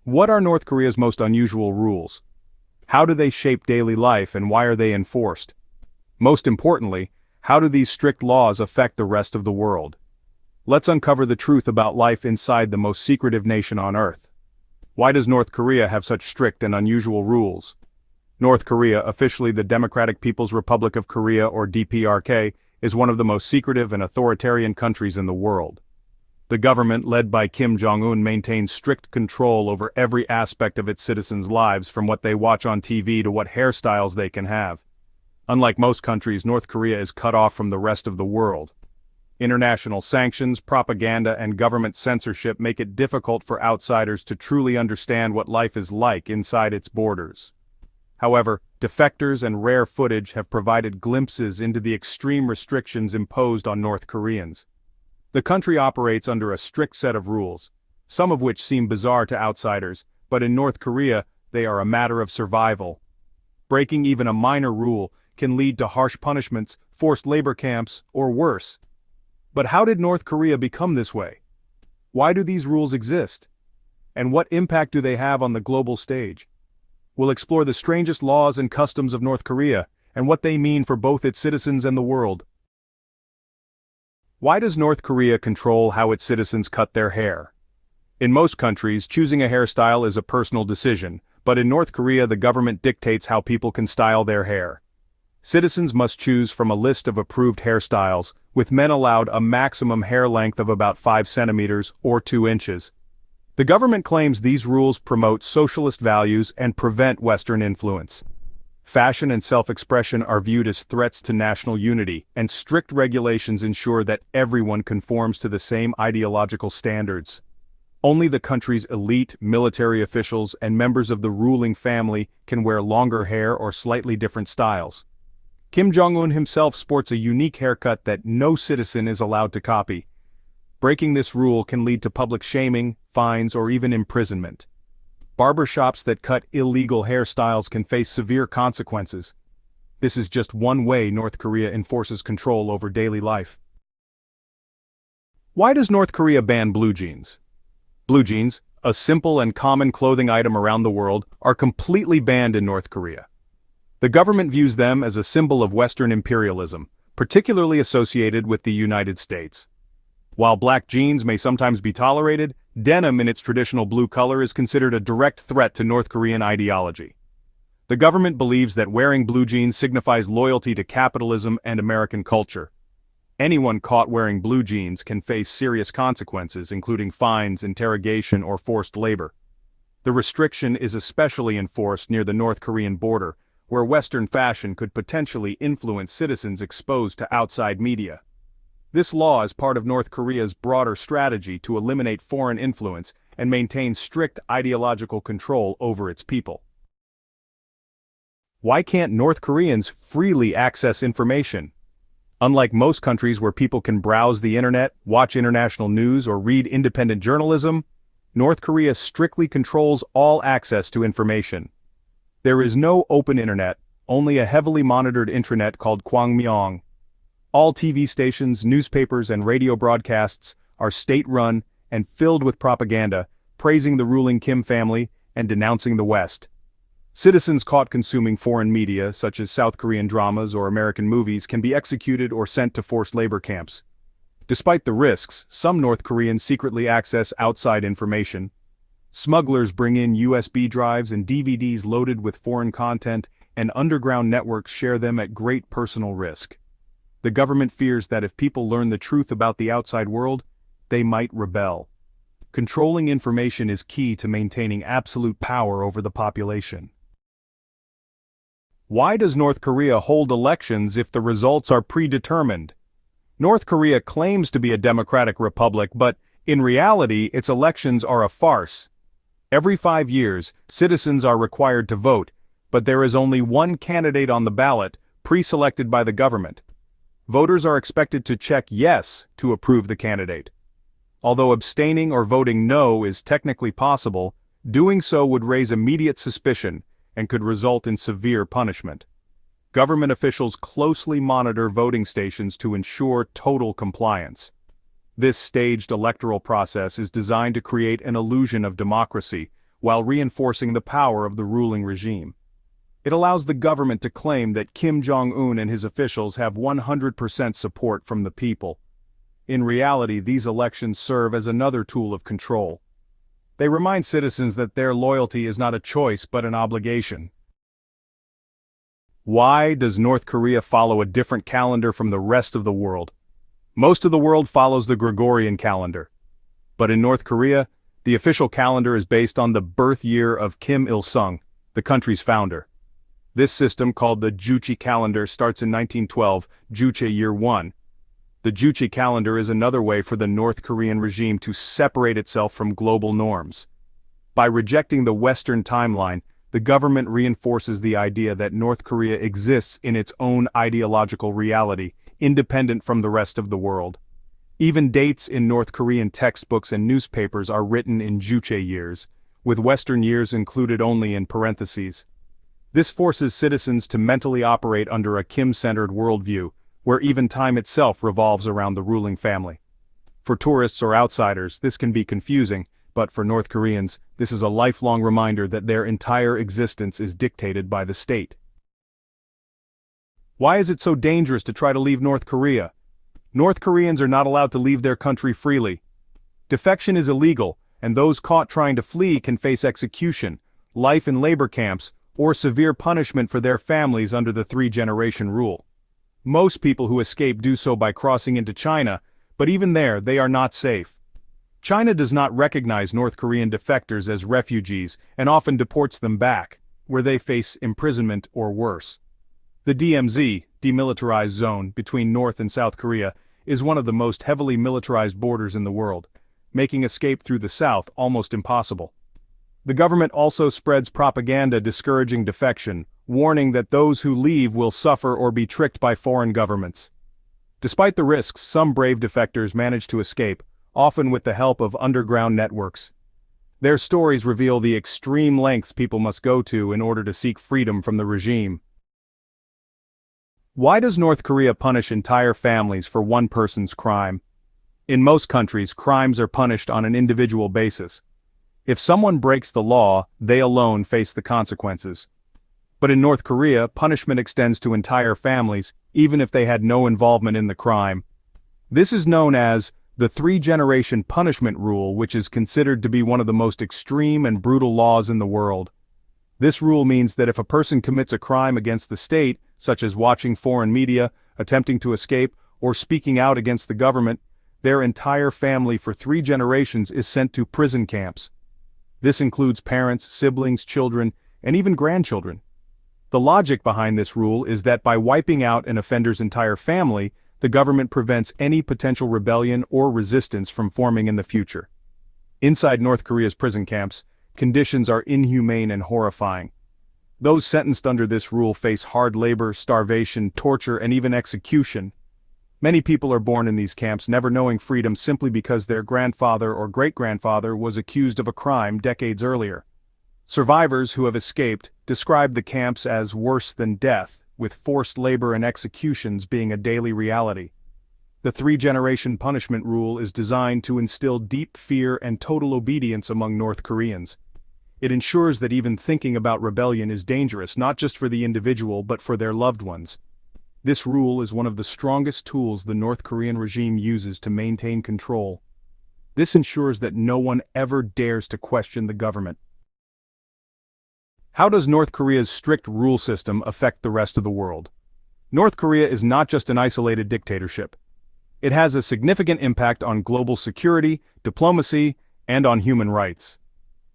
What are North Korea's most unusual rules? How do they shape daily life and why are they enforced? Most importantly, how do these strict laws affect the rest of the world? Let's uncover the truth about life inside the most secretive nation on Earth. Why does North Korea have such strict and unusual rules? North Korea, officially the Democratic People's Republic of Korea or DPRK, is one of the most secretive and authoritarian countries in the world. The government, led by Kim Jong-un, maintains strict control over every aspect of its citizens' lives, from what they watch on TV to what hairstyles they can have. Unlike most countries, North Korea is cut off from the rest of the world. International sanctions, propaganda, and government censorship make it difficult for outsiders to truly understand what life is like inside its borders. However, defectors and rare footage have provided glimpses into the extreme restrictions imposed on North Koreans. The country operates under a strict set of rules, some of which seem bizarre to outsiders, but in North Korea, they are a matter of survival. Breaking even a minor rule can lead to harsh punishments, forced labor camps, or worse. But how did North Korea become this way? Why do these rules exist? And what impact do they have on the global stage? We'll explore the strangest laws and customs of North Korea, and what they mean for both its citizens and the world. Why does North Korea control how its citizens cut their hair? In most countries, choosing a hairstyle is a personal decision, but in North Korea the government dictates how people can style their hair. Citizens must choose from a list of approved hairstyles, with men allowed a maximum hair length of about 5 centimeters or 2 inches. The government claims these rules promote socialist values and prevent Western influence. Fashion and self-expression are viewed as threats to national unity, and strict regulations ensure that everyone conforms to the same ideological standards. Only the country's elite military officials and members of the ruling family can wear longer hair or slightly different styles. Kim Jong-un himself sports a unique haircut that no citizen is allowed to copy. Breaking this rule can lead to public shaming, fines, or even imprisonment. Barbershops that cut illegal hairstyles can face severe consequences. This is just one way North Korea enforces control over daily life. Why does North Korea ban blue jeans? Blue jeans, a simple and common clothing item around the world, are completely banned in North Korea. The government views them as a symbol of Western imperialism, particularly associated with the United States. While black jeans may sometimes be tolerated, denim in its traditional blue color is considered a direct threat to North Korean ideology. The government believes that wearing blue jeans signifies loyalty to capitalism and American culture. Anyone caught wearing blue jeans can face serious consequences, including fines, interrogation, or forced labor. The restriction is especially enforced near the North Korean border, where Western fashion could potentially influence citizens exposed to outside media. This law is part of North Korea's broader strategy to eliminate foreign influence and maintain strict ideological control over its people. Why can't North Koreans freely access information? Unlike most countries where people can browse the internet, watch international news, or read independent journalism, North Korea strictly controls all access to information. There is no open internet, only a heavily monitored intranet called Kwangmyong. All TV stations, newspapers, and radio broadcasts are state-run and filled with propaganda, praising the ruling Kim family and denouncing the West. Citizens caught consuming foreign media, such as South Korean dramas or American movies, can be executed or sent to forced labor camps. Despite the risks, some North Koreans secretly access outside information. Smugglers bring in USB drives and DVDs loaded with foreign content, and underground networks share them at great personal risk. The government fears that if people learn the truth about the outside world, they might rebel. Controlling information is key to maintaining absolute power over the population. Why does North Korea hold elections if the results are predetermined? North Korea claims to be a democratic republic, but in reality, its elections are a farce. Every 5 years, citizens are required to vote, but there is only one candidate on the ballot, pre-selected by the government. Voters are expected to check yes to approve the candidate. Although abstaining or voting no is technically possible, doing so would raise immediate suspicion and could result in severe punishment. Government officials closely monitor voting stations to ensure total compliance. This staged electoral process is designed to create an illusion of democracy, while reinforcing the power of the ruling regime. It allows the government to claim that Kim Jong-un and his officials have 100% support from the people. In reality, these elections serve as another tool of control. They remind citizens that their loyalty is not a choice but an obligation. Why does North Korea follow a different calendar from the rest of the world? Most of the world follows the Gregorian calendar. But in North Korea, the official calendar is based on the birth year of Kim Il-sung, the country's founder. This system, called the Juche calendar, starts in 1912, Juche Year 1. The Juche calendar is another way for the North Korean regime to separate itself from global norms. By rejecting the Western timeline, the government reinforces the idea that North Korea exists in its own ideological reality, independent from the rest of the world. Even dates in North Korean textbooks and newspapers are written in Juche years, with Western years included only in parentheses. This forces citizens to mentally operate under a Kim-centered worldview, where even time itself revolves around the ruling family. For tourists or outsiders, this can be confusing, but for North Koreans, this is a lifelong reminder that their entire existence is dictated by the state. Why is it so dangerous to try to leave North Korea? North Koreans are not allowed to leave their country freely. Defection is illegal, and those caught trying to flee can face execution, life in labor camps, or severe punishment for their families under the three-generation rule. Most people who escape do so by crossing into China, but even there, they are not safe. China does not recognize North Korean defectors as refugees and often deports them back, where they face imprisonment or worse. The DMZ, Demilitarized Zone, between North and South Korea, is one of the most heavily militarized borders in the world, making escape through the south almost impossible. The government also spreads propaganda discouraging defection, warning that those who leave will suffer or be tricked by foreign governments. Despite the risks, some brave defectors manage to escape, often with the help of underground networks. Their stories reveal the extreme lengths people must go to in order to seek freedom from the regime. Why does North Korea punish entire families for one person's crime? In most countries, crimes are punished on an individual basis. If someone breaks the law, they alone face the consequences. But in North Korea, punishment extends to entire families, even if they had no involvement in the crime. This is known as the three-generation punishment rule, which is considered to be one of the most extreme and brutal laws in the world. This rule means that if a person commits a crime against the state, such as watching foreign media, attempting to escape, or speaking out against the government, their entire family for 3 generations is sent to prison camps. This includes parents, siblings, children, and even grandchildren. The logic behind this rule is that by wiping out an offender's entire family, the government prevents any potential rebellion or resistance from forming in the future. Inside North Korea's prison camps, conditions are inhumane and horrifying. Those sentenced under this rule face hard labor, starvation, torture, and even execution. Many people are born in these camps never knowing freedom simply because their grandfather or great-grandfather was accused of a crime decades earlier. Survivors who have escaped describe the camps as worse than death, with forced labor and executions being a daily reality. The 3-generation punishment rule is designed to instill deep fear and total obedience among North Koreans. It ensures that even thinking about rebellion is dangerous not just for the individual but for their loved ones. This rule is one of the strongest tools the North Korean regime uses to maintain control. This ensures that no one ever dares to question the government. How does North Korea's strict rule system affect the rest of the world? North Korea is not just an isolated dictatorship. It has a significant impact on global security, diplomacy, and on human rights.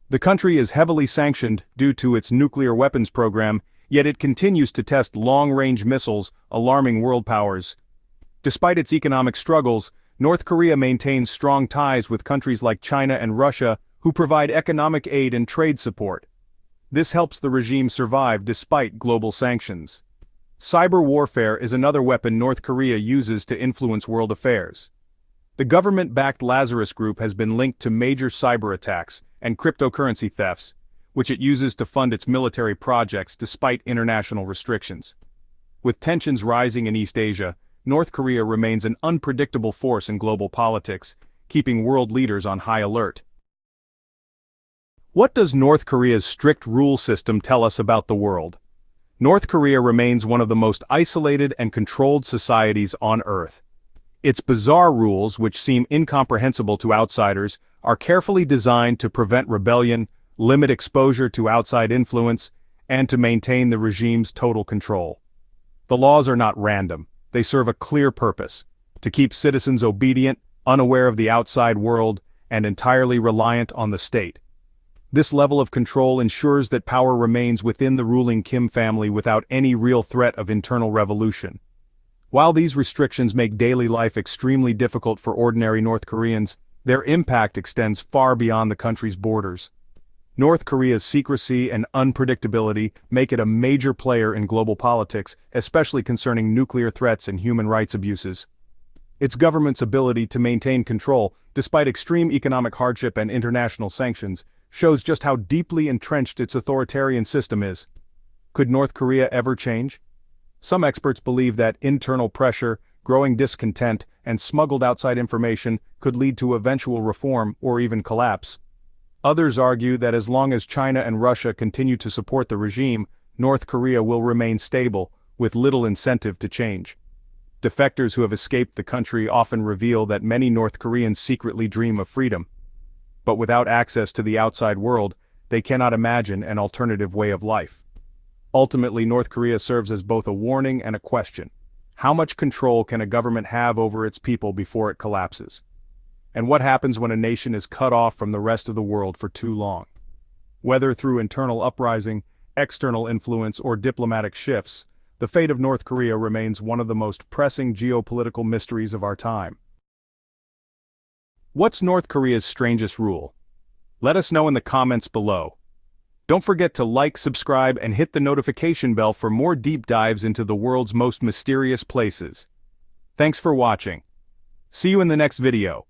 The country is heavily sanctioned due to its nuclear weapons program, yet it continues to test long-range missiles, alarming world powers. Despite its economic struggles, North Korea maintains strong ties with countries like China and Russia, who provide economic aid and trade support. This helps the regime survive despite global sanctions. Cyber warfare is another weapon North Korea uses to influence world affairs. The government-backed Lazarus Group has been linked to major cyber attacks and cryptocurrency thefts, which it uses to fund its military projects despite international restrictions. With tensions rising in East Asia, North Korea remains an unpredictable force in global politics, keeping world leaders on high alert. What does North Korea's strict rule system tell us about the world? North Korea remains one of the most isolated and controlled societies on Earth. Its bizarre rules, which seem incomprehensible to outsiders, are carefully designed to prevent rebellion, limit exposure to outside influence, and to maintain the regime's total control. The laws are not random. They serve a clear purpose: to keep citizens obedient, unaware of the outside world, and entirely reliant on the state. This level of control ensures that power remains within the ruling Kim family without any real threat of internal revolution. While these restrictions make daily life extremely difficult for ordinary North Koreans, their impact extends far beyond the country's borders. North Korea's secrecy and unpredictability make it a major player in global politics, especially concerning nuclear threats and human rights abuses. Its government's ability to maintain control, despite extreme economic hardship and international sanctions, shows just how deeply entrenched its authoritarian system is. Could North Korea ever change? Some experts believe that internal pressure, growing discontent, and smuggled outside information could lead to eventual reform or even collapse. Others argue that as long as China and Russia continue to support the regime, North Korea will remain stable, with little incentive to change. Defectors who have escaped the country often reveal that many North Koreans secretly dream of freedom. But without access to the outside world, they cannot imagine an alternative way of life. Ultimately, North Korea serves as both a warning and a question. How much control can a government have over its people before it collapses? And what happens when a nation is cut off from the rest of the world for too long? Whether through internal uprising, external influence, or diplomatic shifts, the fate of North Korea remains one of the most pressing geopolitical mysteries of our time. What's North Korea's strangest rule? Let us know in the comments below. Don't forget to like, subscribe, and hit the notification bell for more deep dives into the world's most mysterious places. Thanks for watching. See you in the next video.